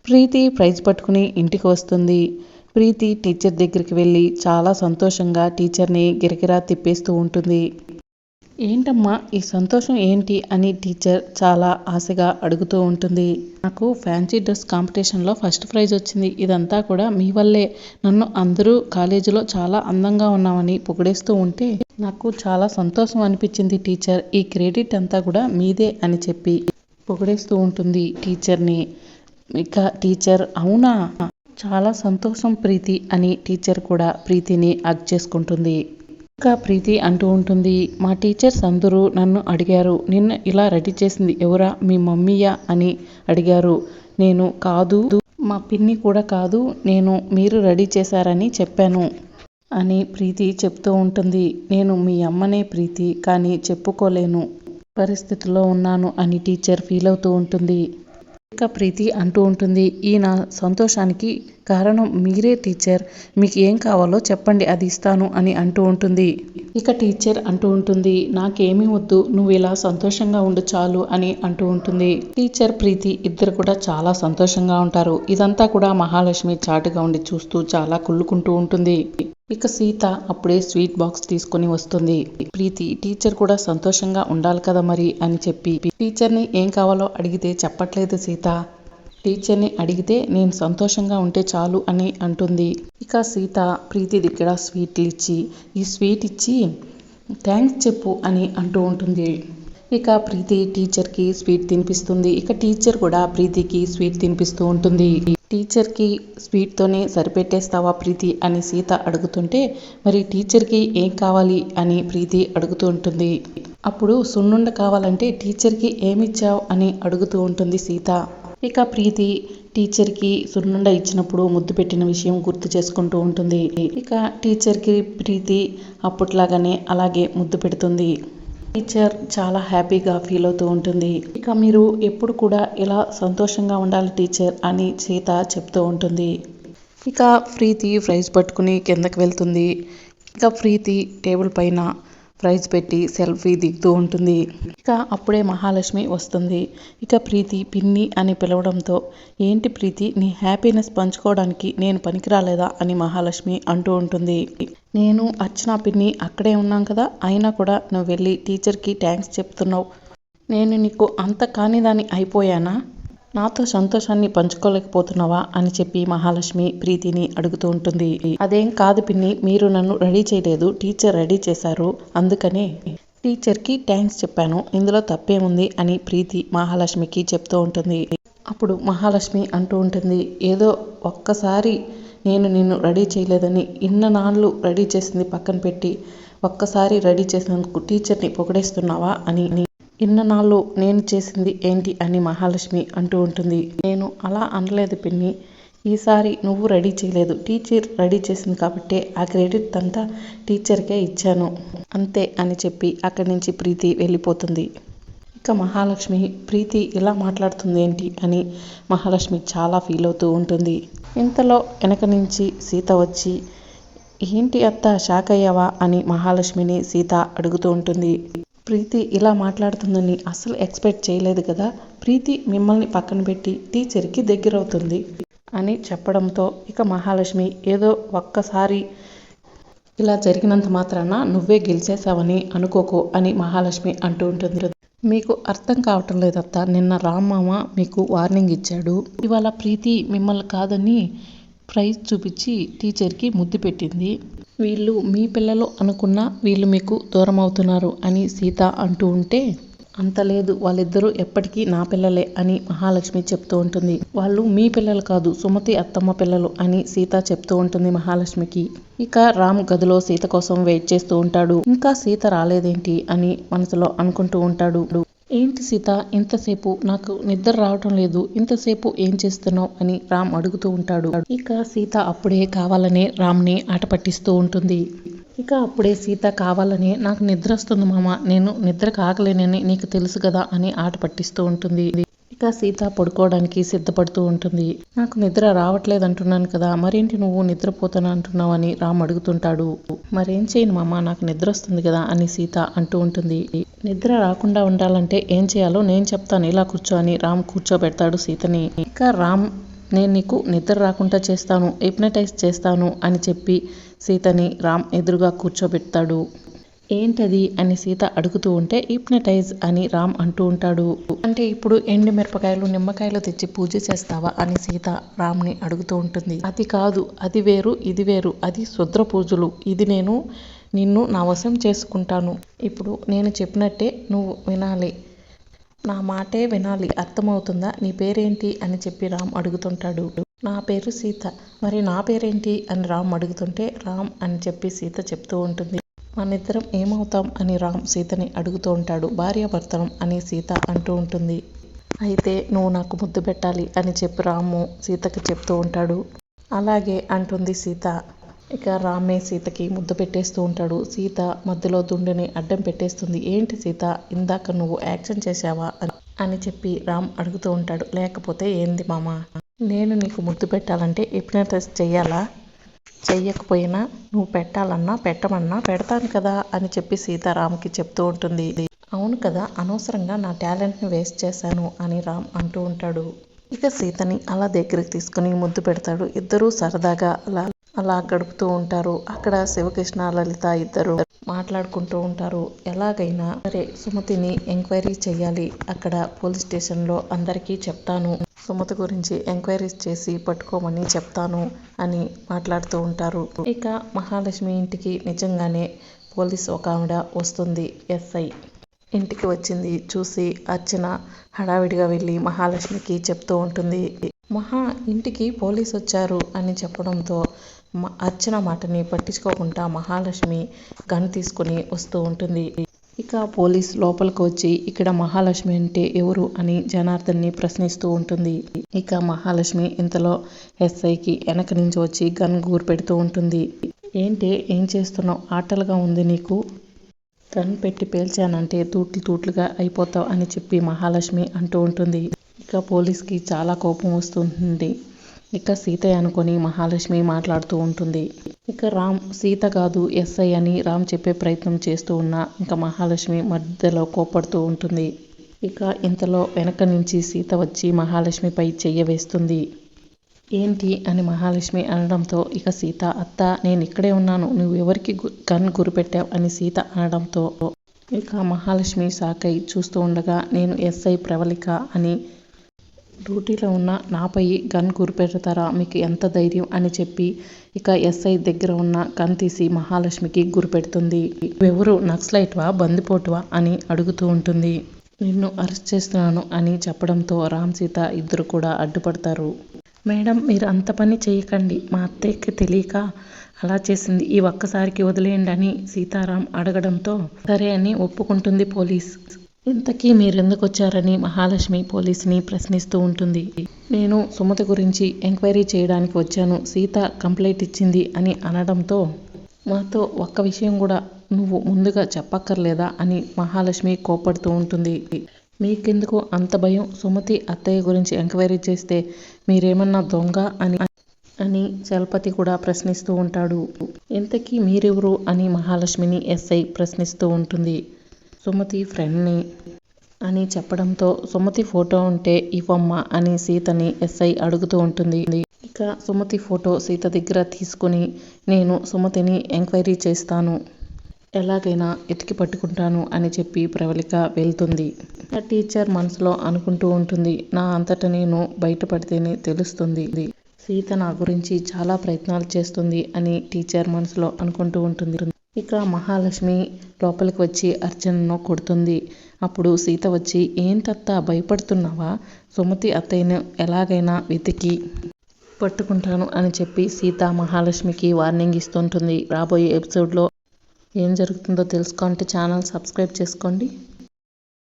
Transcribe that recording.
ప్రీతి praise పట్టుకుని ఇంటికి వస్తుంది. ప్రీతి టీచర్ దగ్గరికి వెళ్ళి చాలా సంతోషంగా టీచర్ని గిరగిరా తిప్పేస్తూ ఉంటుంది. ఏంటమ్మా ఈ సంతోషం ఏంటి అని టీచర్ చాలా ఆశగా అడుగుతూ ఉంటుంది. నాకు ఫ్యాన్సీ డ్రెస్ కాంపిటీషన్లో ఫస్ట్ ప్రైజ్ వచ్చింది. ఇదంతా కూడా మీ వల్లే. నన్ను అందరూ కాలేజీలో చాలా అందంగా ఉన్నామని పొగిడేస్తూ ఉంటే నాకు చాలా సంతోషం అనిపించింది టీచర్. ఈ క్రెడిట్ అంతా కూడా మీదే అని చెప్పి పొగిడేస్తూ ఉంటుంది టీచర్ని. ఇక టీచర్ అవునా, చాలా సంతోషం ప్రీతి అని టీచర్ కూడా ప్రీతిని హగ్ చేసుకుంటుంది. ఇంకా ప్రీతి అంటూ ఉంటుంది, మా టీచర్స్ అందరూ నన్ను అడిగారు, నిన్ను ఇలా రెడీ చేసింది ఎవరా, మీ మమ్మీయా అని అడిగారు. నేను కాదు, మా పిన్ని కూడా కాదు, మీరు రెడీ చేశారని చెప్పాను అని ప్రీతి చెప్తూ ఉంటుంది. నేను మీ అమ్మనే ప్రీతి, కానీ చెప్పుకోలేను పరిస్థితిలో ఉన్నాను అని టీచర్ ఫీల్ అవుతూ ఉంటుంది. ఇక ప్రీతి అంటూ ఉంటుంది, ఈ నా సంతోషానికి కారణం మీరే టీచర్. మీకు ఏం కావాలో చెప్పండి, అది ఇస్తాను అని అంటూ ఉంటుంది. ఇక టీచర్ అంటూ ఉంటుంది, నాకేమీ వద్దు, నువ్వు ఇలా సంతోషంగా ఉండు చాలు అని అంటూ ఉంటుంది. టీచర్ ప్రీతి ఇద్దరు కూడా చాలా సంతోషంగా ఉంటారు. ఇదంతా కూడా మహాలక్ష్మి చాటుగా ఉండి చూస్తూ చాలా కుళ్ళుకుంటూ ఉంటుంది. ఇక సీత అప్పుడే స్వీట్ బాక్స్ తీసుకొని వస్తుంది. ప్రీతి టీచర్ కూడా సంతోషంగా ఉండాలి కదా మరి అని చెప్పి టీచర్ని ఏం కావాలో అడిగితే చెప్పట్లేదు సీత. టీచర్ని అడిగితే నేను సంతోషంగా ఉంటే చాలు అని అంటుంది. ఇక సీత ప్రీతి దగ్గర స్వీట్లు ఇచ్చి, ఈ స్వీట్ ఇచ్చి థ్యాంక్స్ చెప్పు అని అంటూ ఉంటుంది. ఇక ప్రీతి టీచర్కి స్వీట్ తినిపిస్తుంది. ఇక టీచర్ కూడా ప్రీతికి స్వీట్ తినిపిస్తూ ఉంటుంది. టీచర్కి స్వీట్తోనే సరిపెట్టేస్తావా ప్రీతి అని సీత అడుగుతుంటే, మరి టీచర్కి ఏం కావాలి అని ప్రీతి అడుగుతూ ఉంటుంది. అప్పుడు సున్నుండ కావాలంటే టీచర్కి ఏమిచ్చావు అని అడుగుతూ ఉంటుంది సీత. ఇక ప్రీతి టీచర్కి సున్నుండ ఇచ్చినప్పుడు ముద్దు పెట్టిన విషయం గుర్తు చేసుకుంటూ ఉంటుంది. ఇక టీచర్కి ప్రీతి అప్పట్లాగానే అలాగే ముద్దు పెడుతుంది. టీచర్ చాలా హ్యాపీగా ఫీల్ అవుతూ ఉంటుంది. ఇక మీరు ఎప్పుడు కూడా ఇలా సంతోషంగా ఉండాలి టీచర్ అని సీత చెప్తూ ఉంటుంది. ఇక ప్రీతి ప్రైజ్ పట్టుకుని కిందకి వెళ్తుంది. ఇక ప్రీతి టేబుల్ పైన ప్రైజ్ పెట్టి సెల్ఫీ దిగుతూ ఉంటుంది. ఇక అప్పుడే మహాలక్ష్మి వస్తుంది. ఇక ప్రీతి పిన్ని అని పిలవడంతో, ఏంటి ప్రీతి నీ హ్యాపీనెస్ పంచుకోవడానికి నేను పనికిరాలేదా అని మహాలక్ష్మి అంటూ ఉంటుంది. నేను అర్చన పిన్ని అక్కడే ఉన్నాం కదా, అయినా కూడా నువ్వు వెళ్ళి టీచర్కి థ్యాంక్స్ చెప్తున్నావు. నేను నీకు అంత కానిదాన్ని అయిపోయానా, నాతో సంతోషాన్ని పంచుకోలేకపోతున్నావా అని చెప్పి మహాలక్ష్మి ప్రీతిని అడుగుతూ ఉంటుంది. అదేం కాదు పిన్ని, మీరు నన్ను రెడీ చేయలేదు, టీచర్ రెడీ చేశారు, అందుకనే టీచర్కి థ్యాంక్స్ చెప్పాను, ఇందులో తప్పేముంది అని ప్రీతి మహాలక్ష్మికి చెప్తూ ఉంటుంది. అప్పుడు మహాలక్ష్మి అంటూ ఉంటుంది, ఏదో ఒక్కసారి నేను నిన్ను రెడీ చేయలేదని ఇన్ననాళ్ళు రెడీ చేసింది పక్కన పెట్టి ఒక్కసారి రెడీ చేసినందుకు టీచర్ని పొగిడేస్తున్నావా అని. ఇన్ననాళ్ళు నేను చేసింది ఏంటి అని మహాలక్ష్మి అంటూ ఉంటుంది. నేను అలా అనలేదు పిన్ని, ఈసారి నువ్వు రెడీ చేయలేదు, టీచర్ రెడీ చేసింది కాబట్టి ఆ క్రెడిట్ అంతా టీచర్కే ఇచ్చాను అంతే అని చెప్పి అక్కడి నుంచి ప్రీతి వెళ్ళిపోతుంది. ఇక మహాలక్ష్మి ప్రీతి ఇలా మాట్లాడుతుంది ఏంటి అని మహాలక్ష్మి చాలా ఫీల్ అవుతూ ఉంటుంది. ఇంతలో వెనక నుంచి సీత వచ్చి, ఏంటి అత్త షాక్ అయ్యావా అని మహాలక్ష్మిని సీత అడుగుతూ ఉంటుంది. ప్రీతి ఇలా మాట్లాడుతుందని అసలు ఎక్స్పెక్ట్ చేయలేదు కదా, ప్రీతి మిమ్మల్ని పక్కన పెట్టి టీచర్కి దగ్గర అవుతుంది అని చెప్పడంతో ఇక మహాలక్ష్మి ఏదో ఒక్కసారి ఇలా జరిగినంత మాత్రాన నువ్వే గెలిచేసావని అనుకోకు అని మహాలక్ష్మి అంటూ ఉంటుంది. మీకు అర్థం కావటం లేదత్త, నిన్న రామ్మామ మీకు వార్నింగ్ ఇచ్చాడు, ఇవాళ ప్రీతి మిమ్మల్ని కాదని ప్రైజ్ చూపించి టీచర్కి ముద్దు పెట్టింది, వీళ్ళు మీ పిల్లలు అనుకున్నా వీళ్ళు మీకు దూరం అవుతున్నారు అని సీత అంటూ ఉంటే, అంత లేదు, వాళ్ళిద్దరూ ఎప్పటికీ నా పిల్లలే అని మహాలక్ష్మి చెప్తూ ఉంటుంది. వాళ్ళు మీ పిల్లలు కాదు, సుమతి అత్తమ్మ పిల్లలు అని సీత చెప్తూ ఉంటుంది మహాలక్ష్మికి. ఇక రామ్ గదిలో సీత కోసం వెయిట్ చేస్తూ ఉంటాడు. ఇంకా సీత రాలేదేంటి అని మనసులో అనుకుంటూ ఉంటాడు. ఏంటి సీత ఇంతసేపు, నాకు నిద్ర రావటం లేదు, ఇంతసేపు ఏం చేస్తున్నావు అని రామ్ అడుగుతూ ఉంటాడు. ఇక సీత అప్పుడే కావాలనే రామ్ని ఆట పట్టిస్తూ ఉంటుంది. ఇక అప్పుడే సీత కావాలని నాకు నిద్ర వస్తుంది మామ, నేను నిద్ర కాగలేనని నీకు తెలుసు కదా అని ఆట పట్టిస్తూ ఉంటుంది. ఇక సీత పడుకోవడానికి సిద్ధపడుతూ ఉంటుంది. నాకు నిద్ర రావట్లేదు అంటున్నాను కదా, మరేంటి నువ్వు నిద్రపోతాను అంటున్నావు అని రామ్ అడుగుతుంటాడు. మరేం చేయను మామ, నాకు నిద్ర వస్తుంది కదా అని సీత అంటూ ఉంటుంది. నిద్ర రాకుండా ఉండాలంటే ఏం చేయాలో నేను చెప్తాను, ఇలా కూర్చో అని రామ్ కూర్చోబెడతాడు సీతని. ఇక రామ్ నేను నీకు నిద్ర రాకుండా చేస్తాను, హిప్నటైజ్ చేస్తాను అని చెప్పి సీతని రామ్ ఎదురుగా కూర్చోబెడతాడు. ఏంటది అని సీత అడుగుతూ ఉంటే హిప్నటైజ్ అని రామ్ అంటూ ఉంటాడు. అంటే ఇప్పుడు ఎండు మిరపకాయలు నిమ్మకాయలు తెచ్చి పూజ చేస్తావా అని సీత రామ్ని అడుగుతూ ఉంటుంది. అది కాదు, అది వేరు ఇది వేరు, అది శుద్ర పూజలు, ఇది నేను నిన్ను నా వశం చేసుకుంటాను. ఇప్పుడు నేను చెప్పినట్టే నువ్వు వినాలి, నా మాటే వినాలి, అర్థమవుతుందా? నీ పేరేంటి అని చెప్పి రామ్ అడుగుతుంటాడు. నా పేరు సీత. మరి నా పేరేంటి అని రామ్ అడుగుతుంటే రామ్ అని చెప్పి సీత చెప్తూ ఉంటుంది. మనిద్దరం ఏమవుతాం అని రామ్ సీతని అడుగుతూ ఉంటాడు. భార్యాభర్తలం అని సీత అంటూ ఉంటుంది. అయితే నువ్వు నాకు ముద్దు పెట్టాలి అని చెప్పి రాము సీతకి చెప్తూ ఉంటాడు. అలాగే అంటుంది సీత. ఇక రామే సీతకి ముద్దు పెట్టేస్తూ ఉంటాడు. సీత మధ్యలో దుండుని అడ్డం పెట్టేస్తుంది. ఏంటి సీత, ఇందాక నువ్వు యాక్షన్ చేశావా అని చెప్పి రామ్ అడుగుతూ ఉంటాడు. లేకపోతే ఏంది మామ, నేను నీకు ముద్దు పెట్టాలంటే హిప్నటైజ్ చెయ్యాలా? చెయ్యకపోయినా నువ్వు పెట్టాలన్నా పెట్టమన్నా పెడతాను కదా అని చెప్పి సీత రామ్కి చెప్తూ ఉంటుంది. అవును కదా, అనవసరంగా నా టాలెంట్ని వేస్ట్ చేశాను అని రామ్ అంటూ ఉంటాడు. ఇక సీతని అలా దగ్గరికి తీసుకుని ముద్దు పెడతాడు. ఇద్దరూ సరదాగా అలా గడుపుతూ ఉంటారు. అక్కడ శివకృష్ణ లలిత ఇద్దరు మాట్లాడుకుంటూ ఉంటారు. ఎలాగైనా సరే సుమతిని ఎంక్వైరీ చేయాలి, అక్కడ పోలీస్ స్టేషన్లో అందరికీ చెప్తాను, సుమతి గురించి ఎంక్వైరీస్ చేసి పట్టుకోమని చెప్తాను అని మాట్లాడుతూ ఉంటారు. ఇక మహాలక్ష్మి ఇంటికి నిజంగానే పోలీస్ ఒక ఆవిడ వస్తుంది. ఎస్ఐ ఇంటికి వచ్చింది చూసి అర్చన హడావిడిగా వెళ్ళి మహాలక్ష్మికి చెప్తూ ఉంటుంది. మహా, ఇంటికి పోలీస్ వచ్చారు అని చెప్పడంతో అర్చన మాటని పట్టించుకోకుండా మహాలక్ష్మి గన్ తీసుకుని వస్తూ ఉంటుంది. ఇక పోలీస్ లోపలికి వచ్చి ఇక్కడ మహాలక్ష్మి అంటే ఎవరు అని జనార్దన్ని ప్రశ్నిస్తూ ఉంటుంది. ఇక మహాలక్ష్మి ఇంతలో ఎస్ఐకి వెనక నుంచి వచ్చి గన్ గూరు పెడుతూ ఉంటుంది. ఏంటి, ఏం చేస్తున్నావు? ఆటలుగా ఉంది నీకు, గన్ పెట్టి పేల్చానంటే తూట్లుగా అయిపోతావు అని చెప్పి మహాలక్ష్మి అంటూ ఉంటుంది. ఇక పోలీస్కి చాలా కోపం వస్తుంది. ఇక సీత అనుకొని మహాలక్ష్మి మాట్లాడుతూ ఉంటుంది. ఇక రామ్ సీత కాదు ఎస్ఐ అని రామ్ చెప్పే ప్రయత్నం చేస్తూ ఉన్నా ఇంకా మహాలక్ష్మి మధ్యలో కోపడుతూ ఉంటుంది. ఇక ఇంతలో వెనక నుంచి సీత వచ్చి మహాలక్ష్మిపై చెయ్య వేస్తుంది. ఏంటి అని మహాలక్ష్మి అనడంతో ఇక సీత, అత్త నేను ఇక్కడే ఉన్నాను, నువ్వు ఎవరికి గన్ గురిపెట్టావు అని సీత అనడంతో ఇక మహాలక్ష్మి సాకై చూస్తూ ఉండగా, నేను ఎస్ఐ ప్రవళిక అని, డ్యూటీలో ఉన్న నాపై గన్ గురిపెడతారా, మీకు ఎంత ధైర్యం అని చెప్పి ఇక ఎస్ఐ దగ్గర ఉన్న గన్ తీసి మహాలక్ష్మికి గురిపెడుతుంది. నువ్వెవరు, నక్సలైట్వా బందిపోటువా అని అడుగుతూ ఉంటుంది. నిన్ను అరెస్ట్ చేస్తున్నాను అని చెప్పడంతో రామ్ సీత ఇద్దరు కూడా అడ్డుపడతారు. మేడం మీరు అంత పని చేయకండి, మా అత్తయ్యకి తెలియక అలా చేసింది, ఈ ఒక్కసారికి వదిలేయండి అని సీతారాం అడగడంతో సరే అని ఒప్పుకుంటుంది పోలీస్. ఇంతకీ మీరెందుకు వచ్చారని మహాలక్ష్మి పోలీసుని ప్రశ్నిస్తూ ఉంటుంది. నేను సుమతి గురించి ఎంక్వైరీ చేయడానికి వచ్చాను, సీత కంప్లైంట్ ఇచ్చింది అని అనడంతో మాతో ఒక్క విషయం కూడా నువ్వు ముందుగా చెప్పక్కర్లేదా అని మహాలక్ష్మి కోపడుతూ ఉంటుంది. మీకెందుకు అంత భయం, సుమతి అత్తయ్య గురించి ఎంక్వైరీ చేస్తే మీరేమన్నా దొంగ అని చలపతి కూడా ప్రశ్నిస్తూ ఉంటాడు. ఇంతకీ మీరెవరు అని మహాలక్ష్మిని ఎస్ఐ ప్రశ్నిస్తూ ఉంటుంది. సుమతి ఫ్రెండ్ని అని చెప్పడంతో సుమతి ఫోటో ఉంటే ఇవ్వమ్మా అని సీతని ఎస్ఐ అడుగుతూ ఉంటుంది. ఇక సుమతి ఫోటో సీత దగ్గర తీసుకుని నేను సుమతిని ఎంక్వైరీ చేస్తాను, ఎలాగైనా ఎతికి పట్టుకుంటాను అని చెప్పి ప్రవళిక వెళ్తుంది. టీచర్ మనసులో అనుకుంటూ ఉంటుంది, నా అంతట నేను బయటపడితేనే తెలుస్తుంది, సీత నా గురించి చాలా ప్రయత్నాలు చేస్తుంది అని టీచర్ మనసులో అనుకుంటూ ఉంటుంది. ఇక మహాలక్ష్మి లోపలికి వచ్చి అర్చనను కొడుతుంది. అప్పుడు సీత వచ్చి ఏంటత్తా భయపడుతున్నావా, సుమతి అత్తయ్యను ఎలాగైనా వెతికి పట్టుకుంటాను అని చెప్పి సీత మహాలక్ష్మికి వార్నింగ్ ఇస్తుంటుంది. రాబోయే ఎపిసోడ్లో ఏం జరుగుతుందో తెలుసుకోవాలంటే ఛానల్ సబ్స్క్రైబ్ చేసుకోండి.